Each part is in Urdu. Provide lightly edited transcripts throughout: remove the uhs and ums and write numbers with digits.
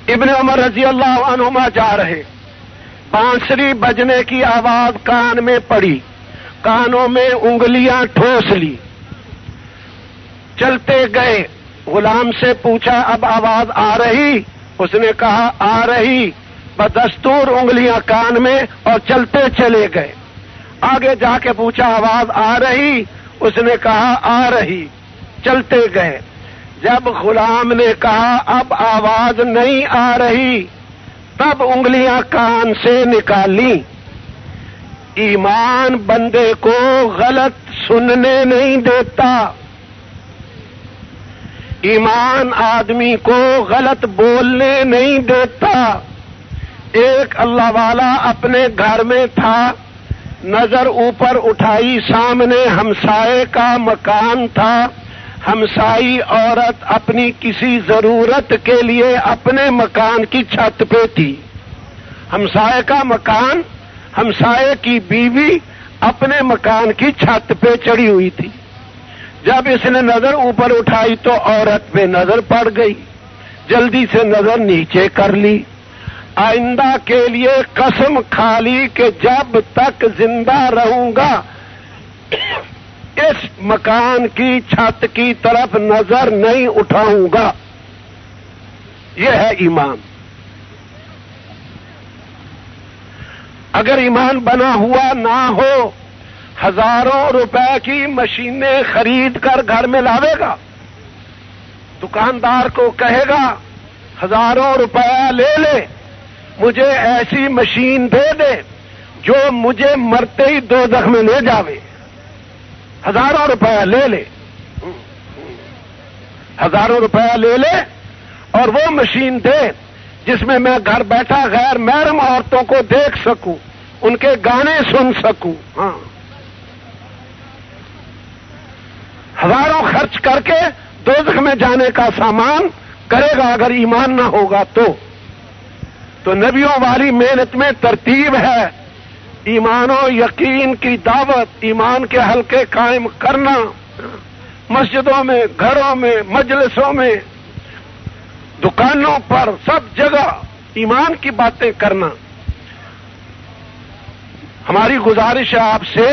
ابن عمر رضی اللہ عنہما جا رہے، بانسری بجنے کی آواز کان میں پڑی، کانوں میں انگلیاں ٹھوس لی، چلتے گئے، غلام سے پوچھا اب آواز آ رہی؟ اس نے کہا آ رہی، بدستور انگلیاں کان میں اور چلتے چلے گئے۔ آگے جا کے پوچھا آواز آ رہی؟ اس نے کہا آ رہی، چلتے گئے۔ جب غلام نے کہا اب آواز نہیں آ رہی، تب انگلیاں کان سے نکالی۔ ایمان بندے کو غلط سننے نہیں دیتا، ایمان آدمی کو غلط بولنے نہیں دیتا۔ ایک اللہ والا اپنے گھر میں تھا، نظر اوپر اٹھائی، سامنے ہمسائے کا مکان تھا، ہمسائی عورت اپنی کسی ضرورت کے لیے اپنے مکان کی چھت پہ تھی۔ ہمسائے کا مکان، ہمسائے کی بیوی اپنے مکان کی چھت پہ چڑھی ہوئی تھی۔ جب اس نے نظر اوپر اٹھائی تو عورت پہ نظر پڑ گئی، جلدی سے نظر نیچے کر لی۔ آئندہ کے لیے قسم کھا لی کہ جب تک زندہ رہوں گا اس مکان کی چھت کی طرف نظر نہیں اٹھاؤں گا۔ یہ ہے ایمان۔ اگر ایمان بنا ہوا نہ ہو، ہزاروں روپے کی مشینیں خرید کر گھر میں لاوے گا، دکاندار کو کہے گا ہزاروں روپیہ لے لے، مجھے ایسی مشین دے دے جو مجھے مرتے ہی دوزخ میں لے جاوے، ہزاروں روپیہ لے لے، ہزاروں روپیہ لے لے اور وہ مشین دے جس میں میں گھر بیٹھا غیر محرم عورتوں کو دیکھ سکوں، ان کے گانے سن سکوں۔ ہاں، ہزاروں خرچ کر کے دوزخ میں جانے کا سامان کرے گا اگر ایمان نہ ہوگا تو نبیوں والی محنت میں ترتیب ہے، ایمان و یقین کی دعوت، ایمان کے حلقے قائم کرنا، مسجدوں میں، گھروں میں، مجلسوں میں، دکانوں پر، سب جگہ ایمان کی باتیں کرنا۔ ہماری گزارش ہے آپ سے،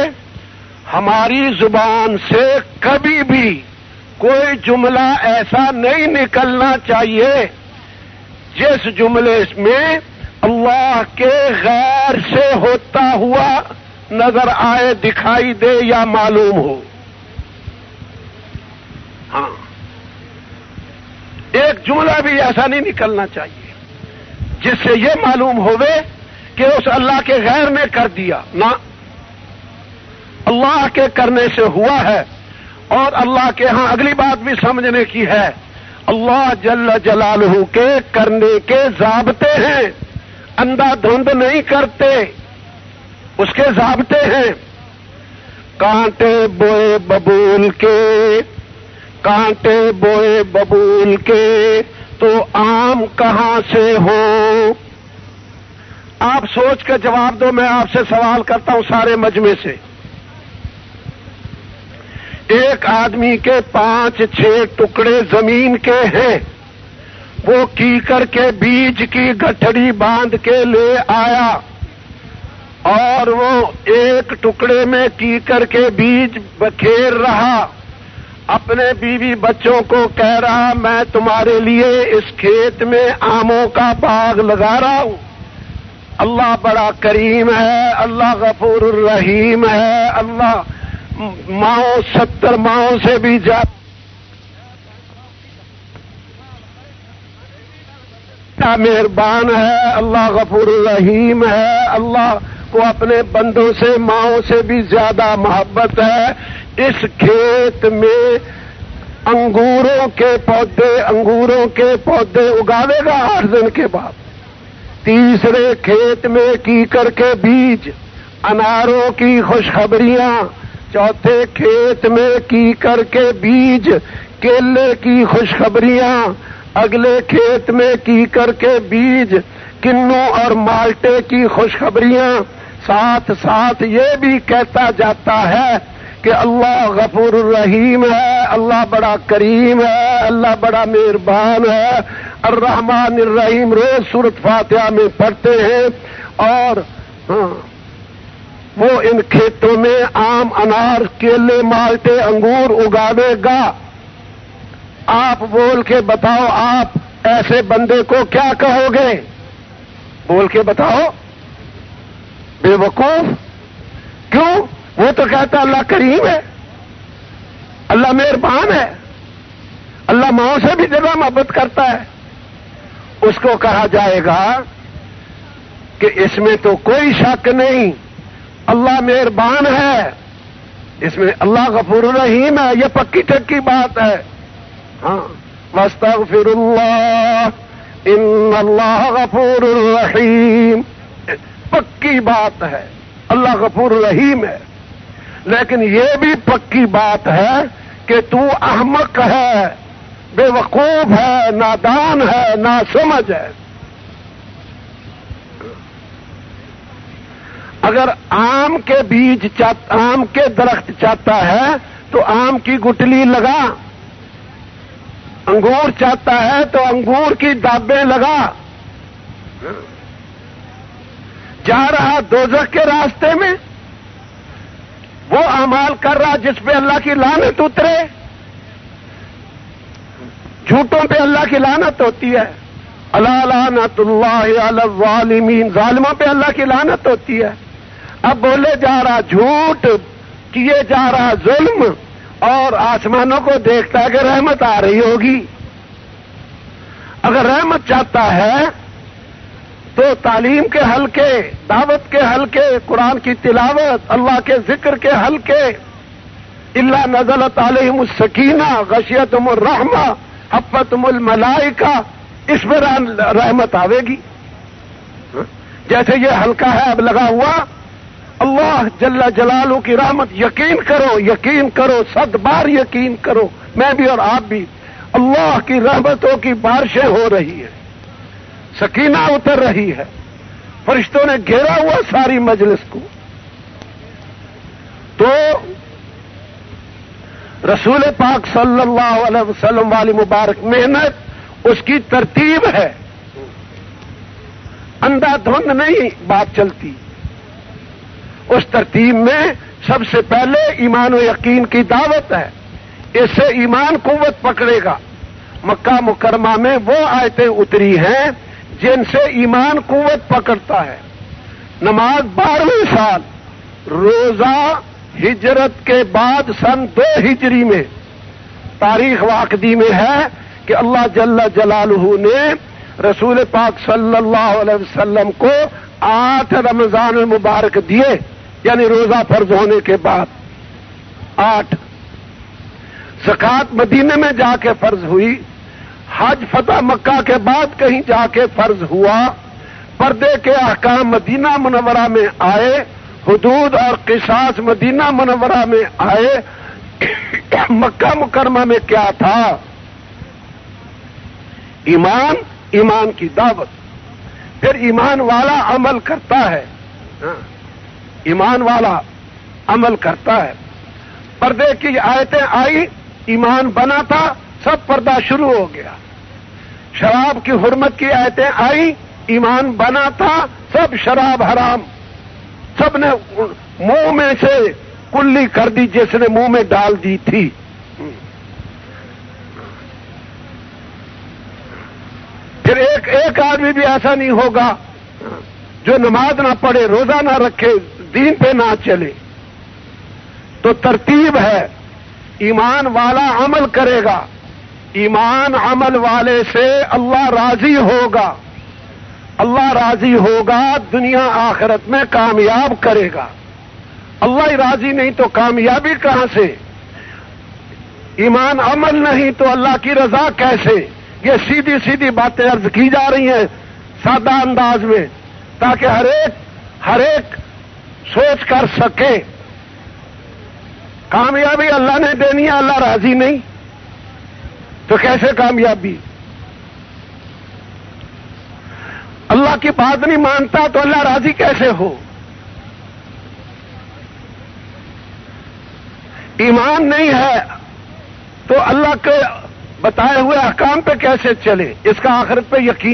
ہماری زبان سے کبھی بھی کوئی جملہ ایسا نہیں نکلنا چاہیے جس جملے میں اللہ کے غیر سے ہوتا ہوا نظر آئے، دکھائی دے یا معلوم ہو۔ ہاں، ایک جملہ بھی ایسا نہیں نکلنا چاہیے جس سے یہ معلوم ہوئے کہ اس اللہ کے غیر نے کر دیا، نہ، اللہ کے کرنے سے ہوا ہے۔ اور اللہ کے ہاں اگلی بات بھی سمجھنے کی ہے، اللہ جل جلالہ کے کرنے کے ضابطے ہیں، اندھا دھند نہیں کرتے، اس کے ضابطے ہیں۔ کانٹے بوئے ببول کے، کانٹے بوئے ببول کے تو آم کہاں سے ہو؟ آپ سوچ کے جواب دو، میں آپ سے سوال کرتا ہوں سارے مجمع سے۔ ایک آدمی کے 5-6 ٹکڑے زمین کے ہیں، وہ کیکر کے بیج کی گٹھڑی باندھ کے لے آیا اور وہ ایک ٹکڑے میں کیکر کے بیج بکھیر رہا، اپنے بیوی بچوں کو کہہ رہا میں تمہارے لیے اس کھیت میں آموں کا باغ لگا رہا ہوں۔ اللہ بڑا کریم ہے، اللہ غفور الرحیم ہے، اللہ ماؤں 70 ماؤں سے بھی زیادہ مہربان ہے، اللہ غفور الرحیم ہے، اللہ کو اپنے بندوں سے ماؤں سے بھی زیادہ محبت ہے۔ اس کھیت میں انگوروں کے پودے اگاوے گا 8 دن کے بعد، تیسرے کھیت میں کیکر کے بیج، اناروں کی خوشخبریاں، چوتھے کھیت میں کیکر کے بیج، کیلے کی خوشخبریاں، اگلے کھیت میں کیکر کے بیج، کنوں اور مالٹے کی خوشخبریاں، ساتھ ساتھ یہ بھی کہتا جاتا ہے کہ اللہ غفور الرحیم ہے، اللہ بڑا کریم ہے، اللہ بڑا مہربان ہے، الرحمن الرحیم روز سورۃ فاتحہ میں پڑھتے ہیں، اور وہ ان کھیتوں میں آم، انار، کیلے، مالٹے، انگور اگاوے گا۔ آپ بول کے بتاؤ، آپ ایسے بندے کو کیا کہو گے؟ بول کے بتاؤ۔ بے وقوف۔ کیوں؟ وہ تو کہتا اللہ کریم ہے، اللہ مہربان ہے، اللہ ماؤں سے بھی زیادہ محبت کرتا ہے۔ اس کو کہا جائے گا کہ اس میں تو کوئی شک نہیں، اللہ مہربان ہے، اس میں اللہ غفور الرحیم ہے، یہ پکی ٹکی بات ہے۔ ہاں، واستغفر اللہ ان اللہ غفور الرحیم، پکی بات ہے، اللہ غفور الرحیم ہے۔ لیکن یہ بھی پکی بات ہے کہ تو احمق ہے، بے وقوف ہے، نادان ہے، ناسمجھ ہے۔ اگر آم کے بیج آم کے درخت چاہتا ہے تو آم کی گٹلی لگا، انگور چاہتا ہے تو انگور کی دابیں لگا۔ جا رہا دوزخ کے راستے میں، وہ اعمال کر رہا جس پہ اللہ کی لعنت اترے۔ جھوٹوں پہ اللہ کی لعنت ہوتی ہے، الا لعنت اللہ علی الظالمین، ظالموں پہ اللہ کی لعنت ہوتی ہے۔ اب بولے جا رہا جھوٹ، کیے جا رہا ظلم، اور آسمانوں کو دیکھتا ہے کہ رحمت آ رہی ہوگی۔ اگر رحمت چاہتا ہے تو تعلیم کے حلقے، دعوت کے حلقے، قرآن کی تلاوت، اللہ کے ذکر کے حلقے، الا نزلت علیہم السکینہ غشیتہم الرحمہ حفتہم الملائکہ، اس پر رحمت آئے گی۔ جیسے یہ حلقہ ہے اب لگا ہوا، اللہ جل جلالہ کی رحمت، یقین کرو، یقین کرو، 100 بار یقین کرو، میں بھی اور آپ بھی، اللہ کی رحمتوں کی بارشیں ہو رہی ہیں، سکینہ اتر رہی ہے، فرشتوں نے گھیرا ہوا ساری مجلس کو۔ تو رسول پاک صلی اللہ علیہ وسلم والی مبارک محنت، اس کی ترتیب ہے، اندھا دھند نہیں بات چلتی۔ اس ترتیب میں سب سے پہلے ایمان و یقین کی دعوت ہے، اس سے ایمان قوت پکڑے گا۔ مکہ مکرمہ میں وہ آیتیں اتری ہیں جن سے ایمان قوت پکڑتا ہے۔ نماز 12ویں سال، روزہ ہجرت کے بعد سن 2 ہجری میں، تاریخ واقعی میں ہے کہ اللہ جل جلالہ نے رسول پاک صلی اللہ علیہ وسلم کو 8 رمضان المبارک دیے، یعنی روزہ فرض ہونے کے بعد 8۔ زکوٰۃ مدینے میں جا کے فرض ہوئی، حج فتح مکہ کے بعد کہیں جا کے فرض ہوا، پردے کے احکام مدینہ منورہ میں آئے، حدود اور قصاص مدینہ منورہ میں آئے۔ مکہ مکرمہ میں کیا تھا؟ ایمان، ایمان کی دعوت، پھر ایمان والا عمل کرتا ہے، ایمان والا عمل کرتا ہے۔ پردے کی آیتیں آئی، ایمان بنا تھا، سب پردہ شروع ہو گیا۔ شراب کی حرمت کی آیتیں آئی، ایمان بنا تھا، سب شراب حرام، سب نے منہ میں سے کلی کر دی جس نے منہ میں ڈال دی تھی۔ پھر ایک آدمی بھی ایسا نہیں ہوگا جو نماز نہ پڑھے، روزہ نہ رکھے، دین پہ نہ چلے۔ تو ترتیب ہے، ایمان والا عمل کرے گا، ایمان عمل والے سے اللہ راضی ہوگا، اللہ راضی ہوگا، دنیا آخرت میں کامیاب کرے گا۔ اللہ ہی راضی نہیں تو کامیابی کہاں سے؟ ایمان عمل نہیں تو اللہ کی رضا کیسے؟ یہ سیدھی سیدھی باتیں عرض کی جا رہی ہیں سادہ انداز میں، تاکہ ہر ایک سوچ کر سکے۔ کامیابی اللہ نے دینی ہے، اللہ راضی نہیں تو کیسے کامیابی؟ اللہ کی بات نہیں مانتا تو اللہ راضی کیسے ہو؟ ایمان نہیں ہے تو اللہ کے بتائے ہوئے احکام پہ کیسے چلے، اس کا آخرت پہ یقین